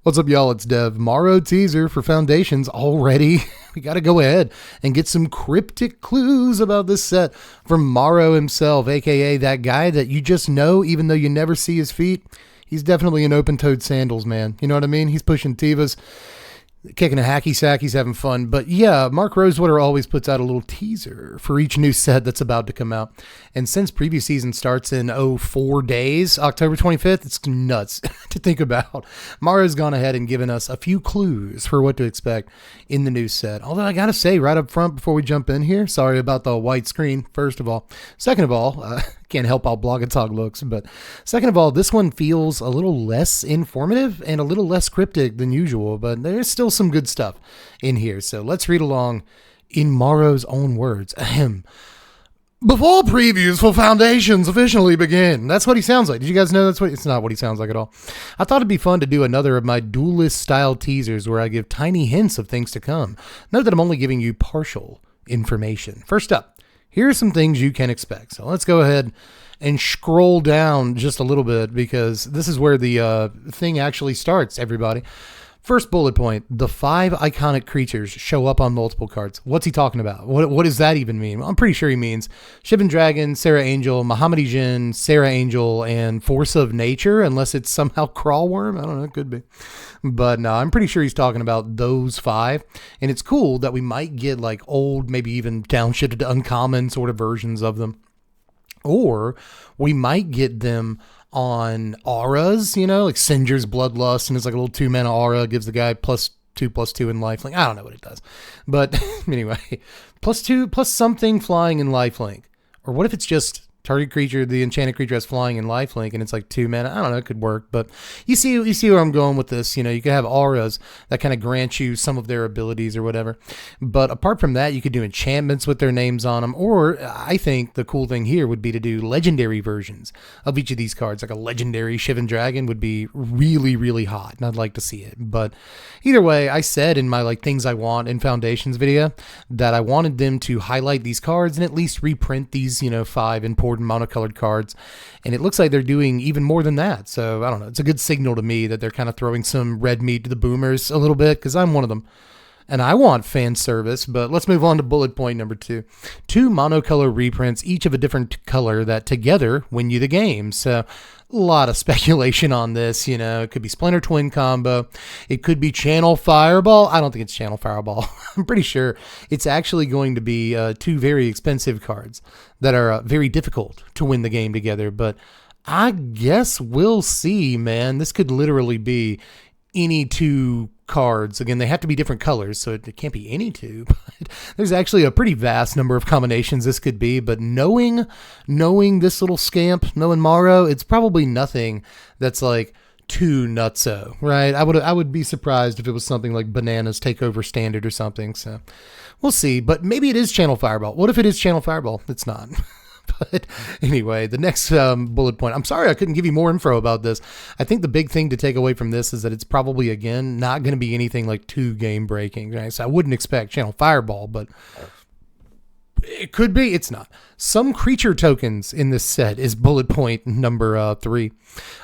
What's up, y'all? It's Dev. Maro teaser for Foundations already. We got to go ahead and get some cryptic clues about this set from Maro himself, aka that guy that you just know even though you never see his feet. He's definitely in open-toed sandals, man. You know what I mean? He's pushing Tivas, kicking a hacky sack. He's having fun. But yeah, Mark Rosewater always puts out a little teaser for each new set that's about to come out. And since preview season starts in 4 days, October 25th, it's nuts to think about. Maro's gone ahead and given us a few clues for what to expect in the new set. Although I got to say right up front before we jump in here, sorry about the white screen, first of all. Second of all, can't help how Blog and Talk looks. But second of all, this one feels a little less informative and a little less cryptic than usual. But there's still some good stuff in here. So let's read along in Maro's own words. Ahem. Before previews for Foundations officially begin. That's what he sounds like. Did you guys know it's not what he sounds like at all. I thought it'd be fun to do another of my duelist style teasers where I give tiny hints of things to come. Note that I'm only giving you partial information. First up, here are some things you can expect. So let's go ahead and scroll down just a little bit because this is where the thing actually starts, everybody. First bullet point, the 5 iconic creatures show up on multiple cards. What's he talking about? What does that even mean? Well, I'm pretty sure he means Shivan Dragon, Sarah Angel, Mohammedi Jinn, Sarah Angel, and Force of Nature, unless it's somehow Crawlworm. I don't know, it could be. But no, I'm pretty sure he's talking about those 5. And it's cool that we might get like old, maybe even downshifted to uncommon sort of versions of them. Or we might get them on auras, you know, like Singer's Bloodlust, and it's like a little 2-mana aura, gives the guy +2/+2 in lifelink. I don't know what it does. But anyway, +2 plus something flying in lifelink. Or what if it's just target creature, the enchanted creature has flying in lifelink, and it's like 2 mana. I don't know, it could work, but you see where I'm going with this. You know, you could have auras that kind of grant you some of their abilities or whatever. But apart from that, you could do enchantments with their names on them, or I think the cool thing here would be to do legendary versions of each of these cards. Like a legendary Shivan Dragon would be really, really hot, and I'd like to see it. But either way, I said in my like things I want in Foundations video that I wanted them to highlight these cards and at least reprint these, 5 important monocolored cards, and it looks like they're doing even more than that. So I don't know, it's a good signal to me that they're kind of throwing some red meat to the boomers a little bit, because I'm one of them and I want fan service. But let's move on to bullet point number 2. 2 monocolor reprints, each of a different color, that together win you the game. So a lot of speculation on this. It could be Splinter Twin combo. It could be Channel Fireball. I don't think it's Channel Fireball. I'm pretty sure it's actually going to be 2 very expensive cards that are very difficult to win the game together. But I guess we'll see, man. This could literally be any 2 cards. Again, they have to be different colors, so it can't be any 2. But there's actually a pretty vast number of combinations this could be. But knowing this little scamp, knowing Maro, it's probably nothing that's like too nutso, right? I would be surprised if it was something like Bananas Takeover Standard or something. So we'll see. But maybe it is Channel Fireball. What if it is Channel Fireball? It's not. But anyway, the next bullet point, I'm sorry I couldn't give you more info about this. I think the big thing to take away from this is that it's probably, again, not going to be anything like too game breaking. Right? So I wouldn't expect Channel Fireball, but it could be. It's not. Some creature tokens in this set is bullet point number 3.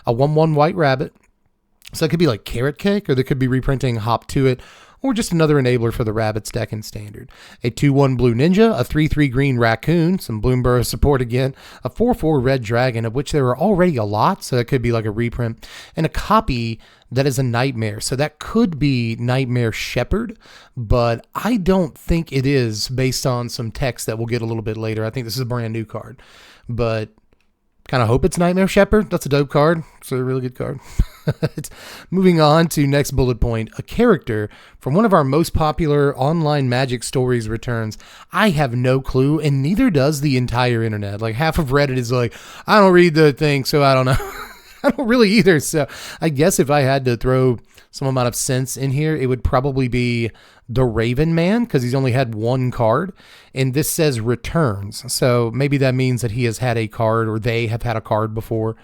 A 1/1 white rabbit. So it could be like Carrot Cake, or they could be reprinting Hop to It, or just another enabler for the Rabbits deck in Standard. A 2/1 blue ninja, a 3/3 green raccoon, some Bloomburrow support again, a 4/4 red dragon, of which there are already a lot, so that could be like a reprint, and a copy that is a nightmare. So that could be Nightmare Shepherd, but I don't think it is, based on some text that we'll get a little bit later. I think this is a brand new card, but kind of hope it's Nightmare Shepherd. That's a dope card. It's a really good card. Moving on to next bullet point, a character from one of our most popular online Magic stories returns. I have no clue, and neither does the entire internet. Like half of Reddit is like, I don't read the thing, so I don't know. I don't really either. So I guess if I had to throw some amount of sense in here, it would probably be the Raven Man, because he's only had 1 card, and this says returns. So maybe that means that he has had a card, or they have had a card before.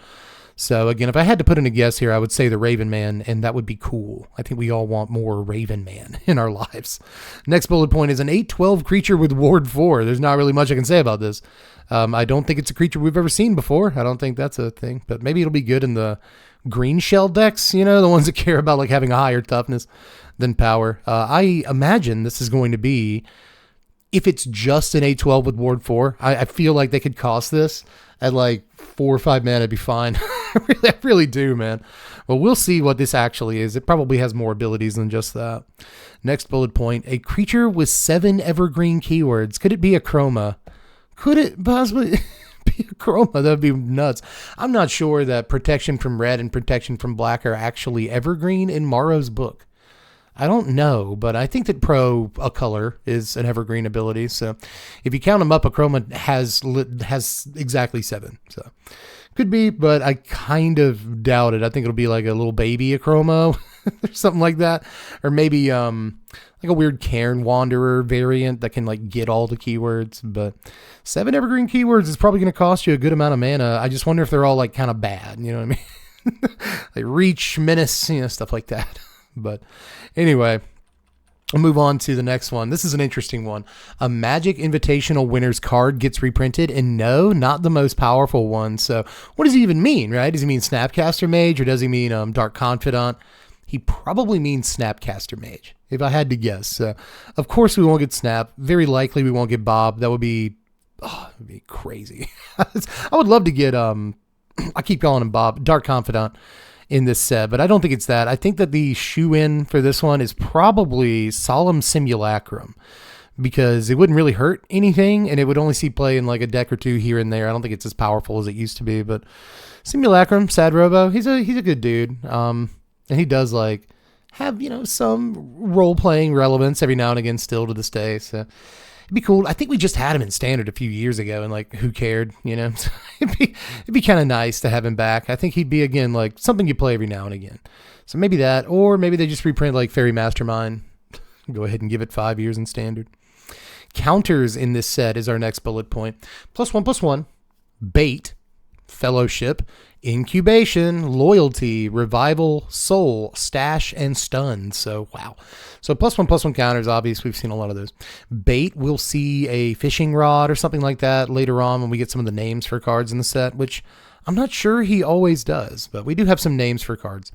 So again, if I had to put in a guess here, I would say the Raven Man, and that would be cool. I think we all want more Raven Man in our lives. Next bullet point is an 8/12 creature with Ward 4. There's not really much I can say about this. I don't think it's a creature we've ever seen before. I don't think that's a thing, but maybe it'll be good in the green shell decks, you know, the ones that care about like having a higher toughness than power. I imagine this is going to be, if it's just an A12 with Ward 4, I feel like they could cost this at like 4 or 5 mana, it'd be fine. I really do, man. Well, we'll see what this actually is. It probably has more abilities than just that. Next bullet point, a creature with 7 evergreen keywords. Could it be a chroma? Could it possibly be a chroma? That'd be nuts. I'm not sure that protection from red and protection from black are actually evergreen in Maro's book. I don't know, but I think that a color is an evergreen ability. So if you count them up, a chroma has exactly 7. So could be, but I kind of doubt it. I think it'll be like a little baby Achroma or something like that. Or maybe like a weird Cairn Wanderer variant that can like get all the keywords. But 7 evergreen keywords is probably going to cost you a good amount of mana. I just wonder if they're all like kind of bad. You know what I mean? Like Reach, Menace, you know, stuff like that. But anyway, I'll move on to the next one. This is an interesting one. A Magic Invitational winner's card gets reprinted, and no, not the most powerful one. So what does he even mean, right? Does he mean Snapcaster Mage, or does he mean Dark Confidant? He probably means Snapcaster Mage, if I had to guess. Of course we won't get Snap. Very likely we won't get Bob. That would be, it'd be crazy. I would love to get, I keep calling him Bob, Dark Confidant in this set, but I don't think it's that. I think that the shoe-in for this one is probably Solemn Simulacrum, because it wouldn't really hurt anything, and it would only see play in like a deck or two here and there. I don't think it's as powerful as it used to be, but Simulacrum, Sad Robo, he's a good dude. And he does like have, you know, some role-playing relevance every now and again still to this day, so it'd be cool. I think we just had him in Standard a few years ago, and like, who cared, you know? So it'd be kind of nice to have him back. I think he'd be, again, like something you play every now and again. So maybe that, or maybe they just reprint like Fairy Mastermind. Go ahead and give it 5 years in Standard. Counters in this set is our next bullet point. +1/+1, Bait, Fellowship, Incubation, Loyalty, Revival, Soul, Stash, and Stun. So, wow. So +1/+1 counters, obviously, we've seen a lot of those. Bait, we'll see a Fishing Rod or something like that later on when we get some of the names for cards in the set, which I'm not sure he always does, but we do have some names for cards.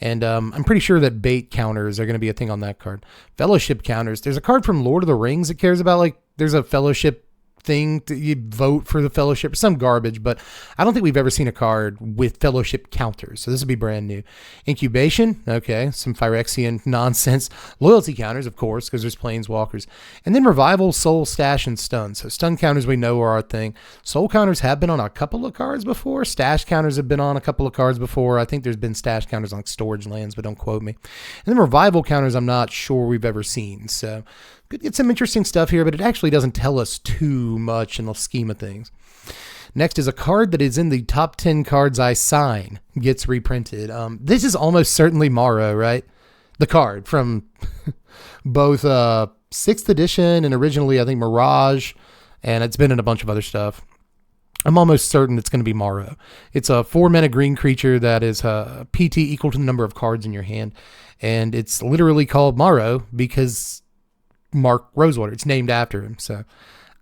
And I'm pretty sure that Bait counters are going to be a thing on that card. Fellowship counters. There's a card from Lord of the Rings that cares about, like, there's a Fellowship thing to, you vote for the Fellowship, some garbage, but I don't think we've ever seen a card with Fellowship counters, so this would be brand new. Incubation, okay, some Phyrexian nonsense. Loyalty counters, of course, because there's Planeswalkers. And then Revival, Soul, Stash, and Stun. So stun counters we know are our thing. Soul counters have been on a couple of cards before. Stash counters have been on a couple of cards before. I think there's been stash counters on like storage lands, but don't quote me. And then Revival counters I'm not sure we've ever seen, so could get some interesting stuff here, but it actually doesn't tell us too much in the scheme of things. Next is a card that is in the top 10 cards I sign gets reprinted. This is almost certainly Maro, right? The card from both 6th edition and originally I think Mirage, and it's been in a bunch of other stuff. I'm almost certain it's going to be Maro. It's a 4-mana green creature that is PT equal to the number of cards in your hand, and it's literally called Maro because Mark Rosewater. It's named after him. So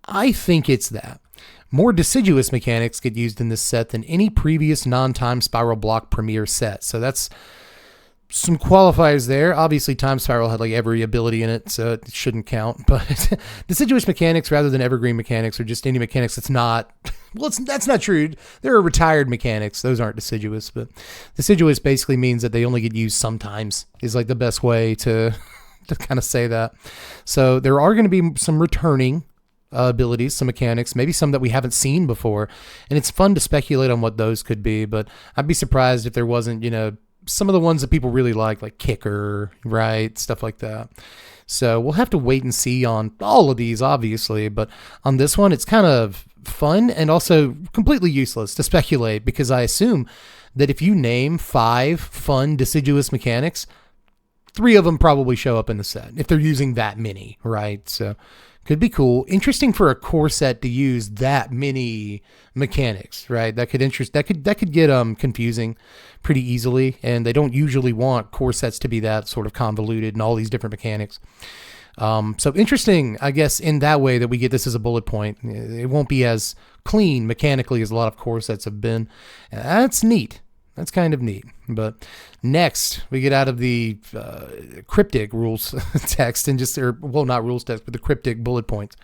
I think it's that. More deciduous mechanics get used in this set than any previous non-time spiral block premiere set. So that's some qualifiers there. Obviously, Time Spiral had like every ability in it, so it shouldn't count. But deciduous mechanics rather than evergreen mechanics are just any mechanics that's not... Well, that's not true. There are retired mechanics. Those aren't deciduous. But deciduous basically means that they only get used sometimes is like the best way to kind of say that. So there are going to be some returning abilities, some mechanics, maybe some that we haven't seen before. And it's fun to speculate on what those could be. But I'd be surprised if there wasn't, you know, some of the ones that people really like Kicker, right? Stuff like that. So we'll have to wait and see on all of these, obviously. But on this one, it's kind of fun and also completely useless to speculate, because I assume that if you name 5 fun deciduous mechanics, 3 of them probably show up in the set if they're using that many, right? So could be cool. Interesting for a core set to use that many mechanics, right? That could get confusing pretty easily, and they don't usually want core sets to be that sort of convoluted and all these different mechanics. So interesting, I guess, in that way that we get this as a bullet point. It won't be as clean mechanically as a lot of core sets have been. That's neat. That's kind of neat. But next, we get out of the cryptic rules text and just, or well, not rules text, but the cryptic bullet points,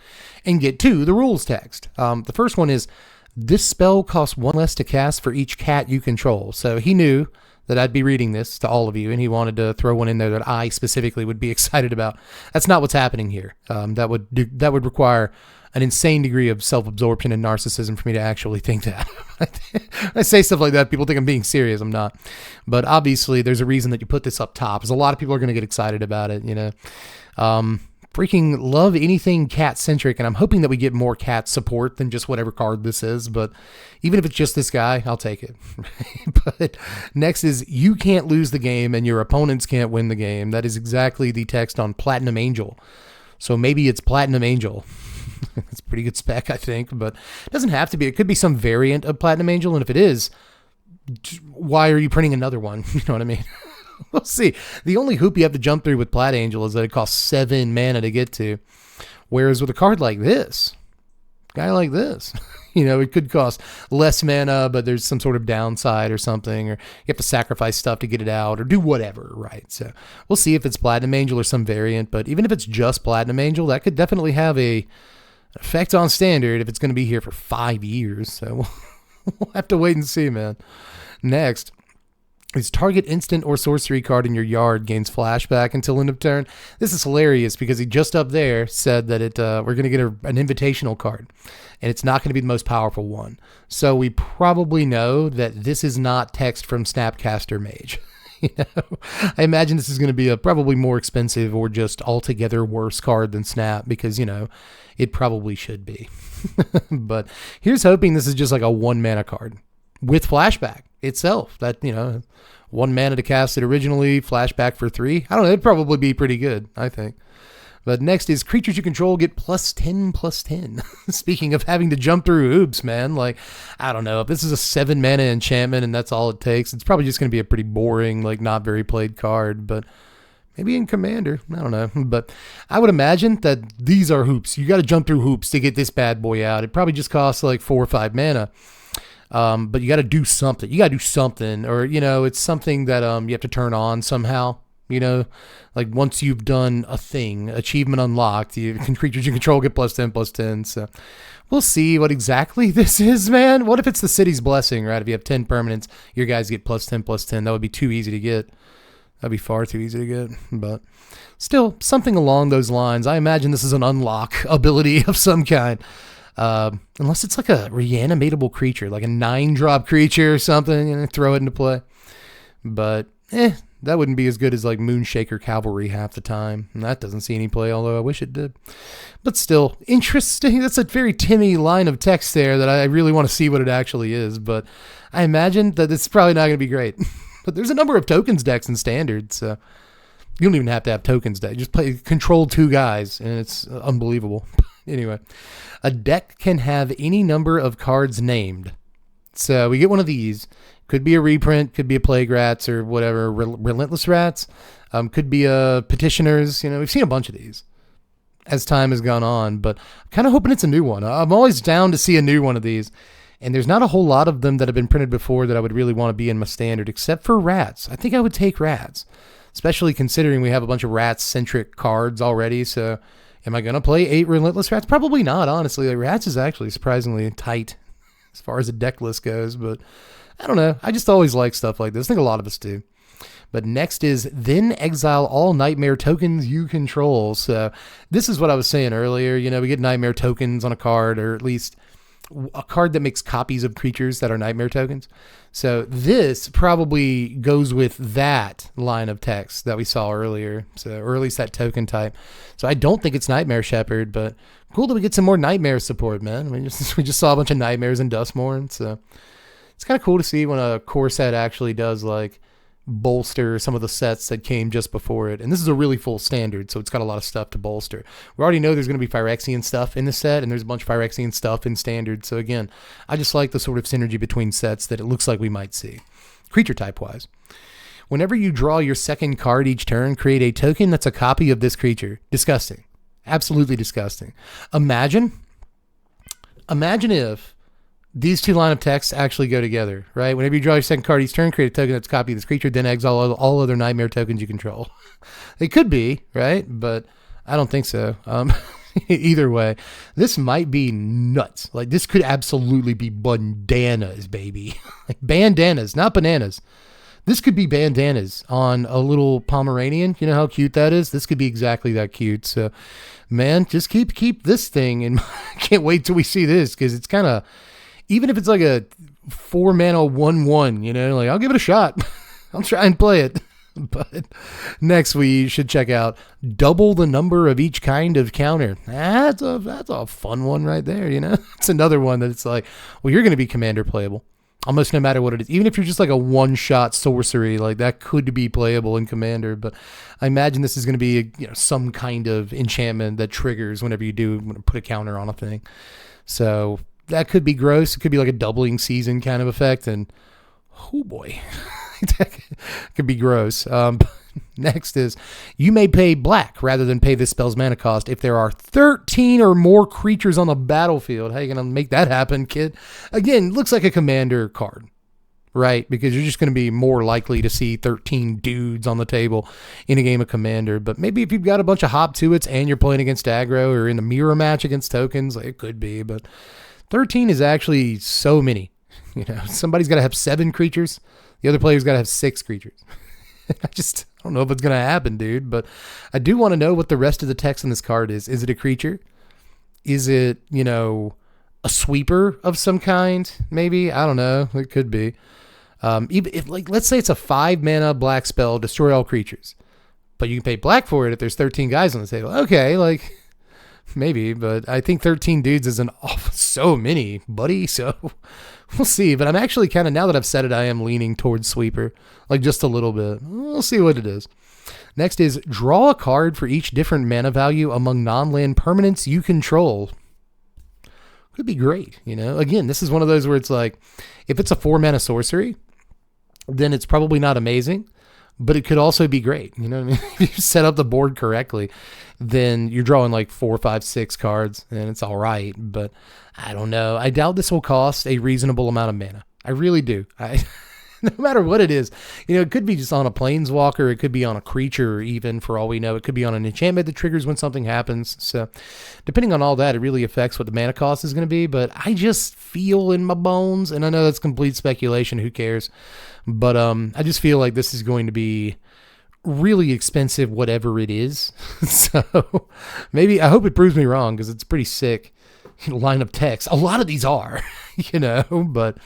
and get to the rules text. The first one is, this spell costs 1 less to cast for each cat you control. So he knew that I'd be reading this to all of you, and he wanted to throw one in there that I specifically would be excited about. That's not what's happening here. That would require an insane degree of self-absorption and narcissism for me to actually think that. I say stuff like that, people think I'm being serious. I'm not. But obviously, there's a reason that you put this up top, because a lot of people are going to get excited about it, you know. Freaking love anything cat-centric, and I'm hoping that we get more cat support than just whatever card this is, but even if it's just this guy, I'll take it. But next is, you can't lose the game and your opponents can't win the game. That is exactly the text on Platinum Angel. So maybe it's Platinum Angel. It's a pretty good spec, I think, but it doesn't have to be. It could be some variant of Platinum Angel, and if it is, why are you printing another one? You know what I mean? We'll see. The only hoop you have to jump through with Plat Angel is that it costs 7 mana to get to. Whereas with a card like this, guy like this, you know, it could cost less mana, but there's some sort of downside or something, or you have to sacrifice stuff to get it out or do whatever, right? So we'll see if it's Platinum Angel or some variant, but even if it's just Platinum Angel, that could definitely have a effect on Standard if it's going to be here for 5 years. So we'll have to wait and see, man. Next is, target instant or sorcery card in your yard gains flashback until end of turn. This is hilarious because he just up there said that we're going to get an invitational card, and it's not going to be the most powerful one. So we probably know that this is not text from Snapcaster Mage. You know, I imagine this is going to be a probably more expensive or just altogether worse card than Snap, because, you know, it probably should be. But here's hoping this is just like a 1 mana card with flashback itself. That, you know, 1 mana to cast it originally, flashback for 3. I don't know, it'd probably be pretty good, I think. But next is, creatures you control get +10/+10. Speaking of having to jump through hoops, man, like, I don't know, if this is a 7 mana enchantment and that's all it takes, it's probably just going to be a pretty boring, like, not very played card. But maybe in Commander, I don't know. But I would imagine that these are hoops. You got to jump through hoops to get this bad boy out. It probably just costs like 4 or 5 mana. But you got to do something. You got to do something, or, you know, it's something that you have to turn on somehow. You know, like once you've done a thing, achievement unlocked, creatures you control get +10/+10. So we'll see what exactly this is, man. What if it's the City's Blessing, right? If you have 10 permanents, your guys get +10/+10. That would be too easy to get. That'd be far too easy to get. But still, something along those lines. I imagine this is an unlock ability of some kind. Unless it's like a reanimatable creature, like a 9-drop creature or something, you know, throw it into play. But, that wouldn't be as good as like Moonshaker Cavalry half the time. And that doesn't see any play, although I wish it did. But still, interesting. That's a very Timmy line of text there that I really want to see what it actually is. But I imagine that it's probably not going to be great. But there's a number of tokens decks in Standard, so you don't even have to have tokens deck. Just control 2 guys, and it's unbelievable. Anyway, a deck can have any number of cards named. So we get one of these. Could be a reprint, could be a Plague Rats or whatever, Relentless Rats. Could be a Petitioners. You know, we've seen a bunch of these as time has gone on, but I'm kind of hoping it's a new one. I'm always down to see a new one of these. And there's not a whole lot of them that have been printed before that I would really want to be in my Standard, except for Rats. I think I would take Rats, especially considering we have a bunch of Rats-centric cards already. So am I going to play 8 Relentless Rats? Probably not, honestly. Like, Rats is actually surprisingly tight as far as a deck list goes, but I don't know. I just always like stuff like this. I think a lot of us do. But next is, then exile all Nightmare tokens you control. So this is what I was saying earlier. You know, we get Nightmare tokens on a card, or at least a card that makes copies of creatures that are Nightmare tokens. So this probably goes with that line of text that we saw earlier. So, or at least that token type. So I don't think it's Nightmare Shepherd, but cool that we get some more Nightmare support, man. We just saw a bunch of Nightmares in Dustmourne, so it's kind of cool to see when a core set actually does like bolster some of the sets that came just before it. And this is a really full Standard, so it's got a lot of stuff to bolster. We already know there's going to be Phyrexian stuff in the set, and there's a bunch of Phyrexian stuff in Standard. So again, I just like the sort of synergy between sets that it looks like we might see. Creature type wise, whenever you draw your second card each turn, create a token that's a copy of this creature. Disgusting. Absolutely disgusting. Imagine if these two line of text actually go together, right? Whenever you draw your second card each turn, create a token that's a copy of this creature, then exile all other nightmare tokens you control. It could be, right? But I don't think so. Either way, this might be nuts. Like, this could absolutely be bandanas, baby. Like, bandanas, not bananas. This could be bandanas on a little Pomeranian. You know how cute that is? This could be exactly that cute. So, man, just keep this thing. And I can't wait till we see this, because it's kind of, even if it's like a 4-mana 1/1, you know, like, I'll give it a shot. I'll try and play it. But next we should check out double the number of each kind of counter. That's a fun one right there, you know. It's another one that it's like, well, you're going to be commander playable almost no matter what it is. Even if you're just like a one-shot sorcery, like, that could be playable in commander. But I imagine this is going to be, you know, some kind of enchantment that triggers whenever you do put a counter on a thing. So that could be gross. It could be like a doubling season kind of effect, and oh boy. That could be gross. Next is, you may pay black rather than pay this spell's mana cost if there are 13 or more creatures on the battlefield. How are you going to make that happen, kid? Again, looks like a commander card, right? Because you're just going to be more likely to see 13 dudes on the table in a game of commander. But maybe if you've got a bunch of hop to it and you're playing against aggro or in the mirror match against tokens, like, it could be. But 13 is actually so many. You know, somebody's got to have 7 creatures. The other player's got to have 6 creatures. I don't know if it's going to happen, dude. But I do want to know what the rest of the text on this card is. Is it a creature? Is it, you know, a sweeper of some kind? Maybe. I don't know. It could be. Even if, like, let's say it's a 5-mana black spell, destroy all creatures. But you can pay black for it if there's 13 guys on the table. Okay, like, maybe. But I think 13 dudes is so many, buddy. So we'll see. But I'm actually kind of, now that I've said it, I am leaning towards sweeper, like, just a little bit. We'll see what it is. Next is, draw a card for each different mana value among non-land permanents you control. Could be great, you know. Again, this is one of those where it's like, if it's a 4-mana sorcery, then it's probably not amazing, but it could also be great. You know what I mean? If you set up the board correctly, then you're drawing like 4, 5, 6 cards, and it's all right. But I don't know. I doubt this will cost a reasonable amount of mana. I really do. No matter what it is, you know, it could be just on a planeswalker, it could be on a creature, even, for all we know. It could be on an enchantment that triggers when something happens. So depending on all that, it really affects what the mana cost is going to be. But I just feel in my bones, and I know that's complete speculation, who cares? But I just feel like this is going to be really expensive, whatever it is. So maybe, I hope it proves me wrong, because it's pretty sick line of text. A lot of these are, you know. But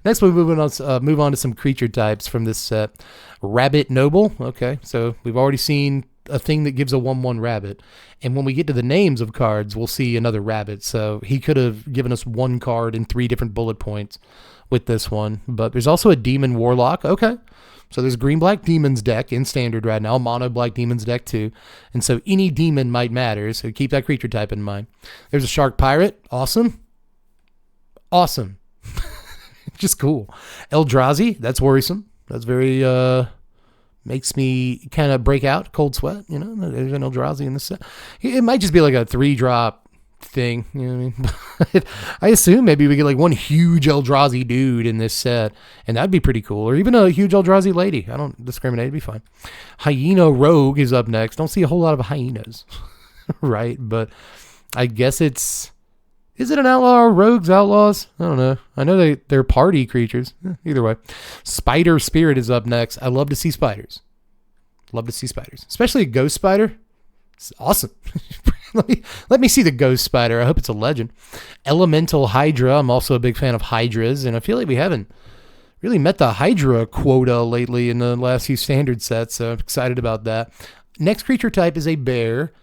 next we move on to some creature types from this set. Rabbit Noble. Okay, so we've already seen a thing that gives a 1/1 rabbit, and when we get to the names of cards, we'll see another rabbit. So he could have given us one card in 3 different bullet points with this one. But there's also a Demon Warlock. Okay, so there's green-black Demons deck in standard right now, mono-black Demons deck too. And so any demon might matter, so keep that creature type in mind. There's a Shark Pirate. Awesome. Awesome. Just cool. Eldrazi. That's worrisome. That's very, makes me kind of break out, cold sweat. You know, there's an Eldrazi in this set. It might just be like a 3-drop thing, you know what I mean? I assume maybe we get like one huge Eldrazi dude in this set, and that'd be pretty cool. Or even a huge Eldrazi lady. I don't discriminate, it'd be fine. Hyena Rogue is up next. Don't see a whole lot of hyenas, right? But I guess is it an outlaw or rogues, outlaws? I don't know. I know they're party creatures. Either way. Spider Spirit is up next. I love to see spiders. Love to see spiders. Especially a ghost spider. It's awesome. Let me see the ghost spider. I hope it's a legend. Elemental Hydra. I'm also a big fan of hydras, and I feel like we haven't really met the hydra quota lately in the last few standard sets, so I'm excited about that. Next creature type is a bear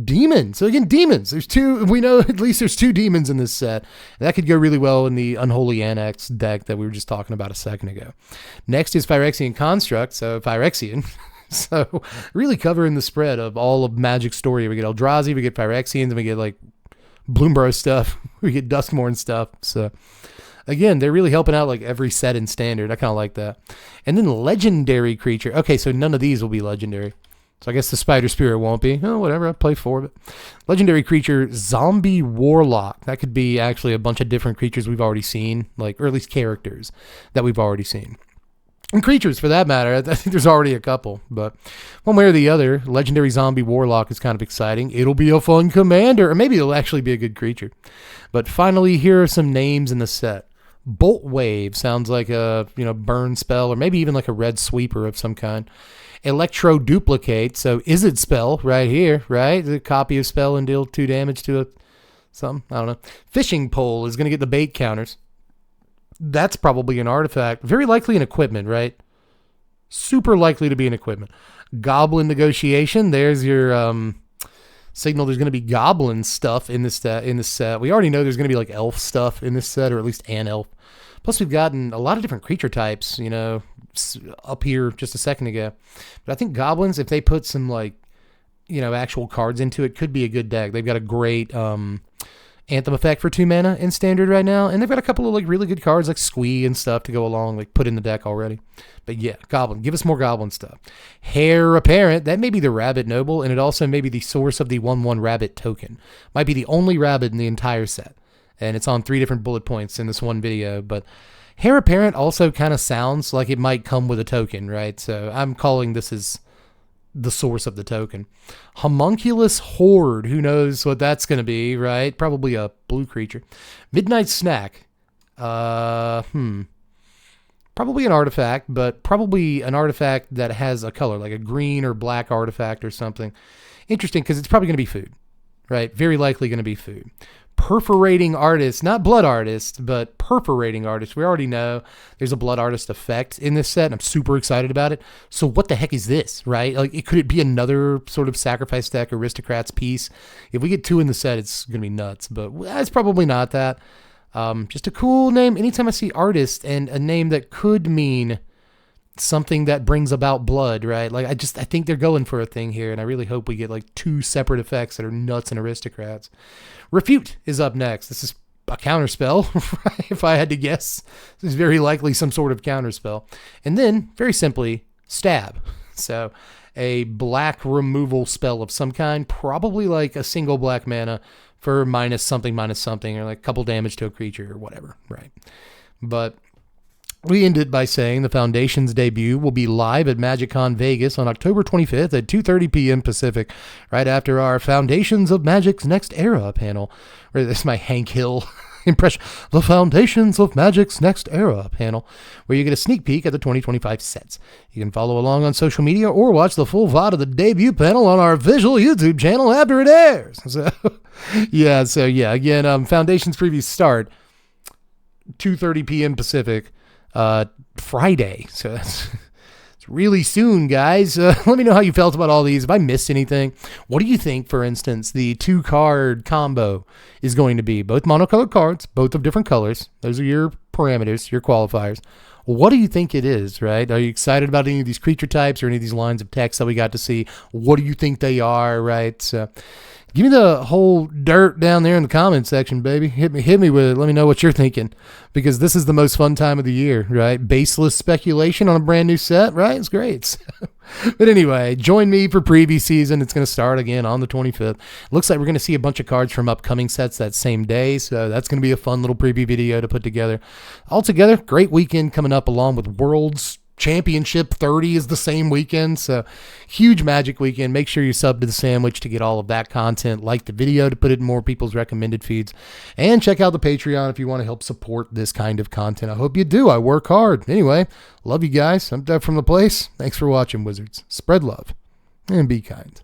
demon. So again, demons. There's 2. We know at least there's 2 demons in this set. That could go really well in the Unholy Annex deck that we were just talking about a second ago. Next is Phyrexian Construct. So Phyrexian. So really covering the spread of all of Magic's story. We get Eldrazi, we get Phyrexians, and we get like Bloomborough stuff. We get Duskmourn stuff. So again, they're really helping out like every set in standard. I kind of like that. And then legendary creature. Okay, so none of these will be legendary. So I guess the Spider Spirit won't be. Oh, whatever. I'll play 4 of it. Legendary creature, Zombie Warlock. That could be actually a bunch of different creatures we've already seen, like, or at least characters that we've already seen. And creatures, for that matter. I think there's already a couple. But one way or the other, Legendary Zombie Warlock is kind of exciting. It'll be a fun commander. Or maybe it'll actually be a good creature. But finally, here are some names in the set. Bolt Wave sounds like a burn spell, or maybe even like a red sweeper of some kind. Electro Duplicate, so Izzet spell right here, right? The copy of spell and deal 2 damage to something. I don't know. Fishing Pole is going to get the bait counters. That's probably an artifact. Very likely an equipment, right? Super likely to be an equipment. Goblin Negotiation. There's your signal. There's going to be goblin stuff in this set. We already know there's going to be like elf stuff in this set, or at least an elf. Plus, we've gotten a lot of different creature types, up here just a second ago. But I think goblins, if they put some actual cards into it, could be a good deck. They've got a great Anthem effect for 2 mana in Standard right now, and they've got a couple of really good cards like Squee and stuff to go along, put in the deck already. But yeah, Goblin, give us more Goblin stuff. Heir Apparent, that may be the Rabbit Noble, and it also may be the source of the 1/1 Rabbit token. Might be the only Rabbit in the entire set, and it's on 3 different bullet points in this one video. But Heir Apparent also kind of sounds like it might come with a token, right? So I'm calling this as the source of the token. Homunculus Horde, who knows what that's going to be, right? Probably a blue creature. Midnight Snack. Probably an artifact, but probably an artifact that has a color, like a green or black artifact or something. Interesting, because it's probably going to be food, right? Very likely going to be food. Perforating Artist, not Blood Artist, but Perforating Artist. We already know there's a Blood Artist effect in this set, and I'm super excited about it. So what the heck is this, right? Could it be another sort of Sacrifice deck Aristocrats piece? If we get 2 in the set, it's going to be nuts, but it's probably not that. Just a cool name. Anytime I see Artist and a name that could mean something that brings about blood, right? I think they're going for a thing here, and I really hope we get 2 separate effects that are nuts and Aristocrats. Refute is up next. This is a counterspell, right? If I had to guess. This is very likely some sort of counterspell. And then, very simply, Stab. So, a black removal spell of some kind, probably a single black mana for minus something, or a couple damage to a creature or whatever, right? But we end it by saying the Foundations debut will be live at MagicCon Vegas on October 25th at 2:30 p.m. Pacific, right after our Foundations of Magic's Next Era panel. This is my Hank Hill impression. The Foundations of Magic's Next Era panel, where you get a sneak peek at the 2025 sets. You can follow along on social media or watch the full VOD of the debut panel on our visual YouTube channel after it airs. So, again, Foundations previews start 2:30 p.m. Pacific. Friday, so it's really soon, guys. Let me know how you felt about all these. If I missed anything, what do you think, for instance, the 2-card combo is going to be? Both monocolored cards, both of different colors. Those are your parameters, your qualifiers. What do you think it is, right? Are you excited about any of these creature types or any of these lines of text that we got to see? What do you think they are, right? So give me the whole dirt down there in the comment section, baby. Hit me with it. Let me know what you're thinking, because this is the most fun time of the year, right? Baseless speculation on a brand new set, right? It's great. But anyway, join me for preview season. It's going to start again on the 25th. Looks like we're going to see a bunch of cards from upcoming sets that same day, so that's going to be a fun little preview video to put together. Altogether, great weekend coming up, along with Worlds Championship 30 is the same weekend, so huge Magic weekend. Make sure you sub to the sandwich to get all of that content. Like the video to put it in more people's recommended feeds, and check out the Patreon if you want to help support this kind of content. I hope you do. I work hard. Anyway, love you guys. I'm Dev from the place. Thanks for watching, Wizards. Spread love and be kind.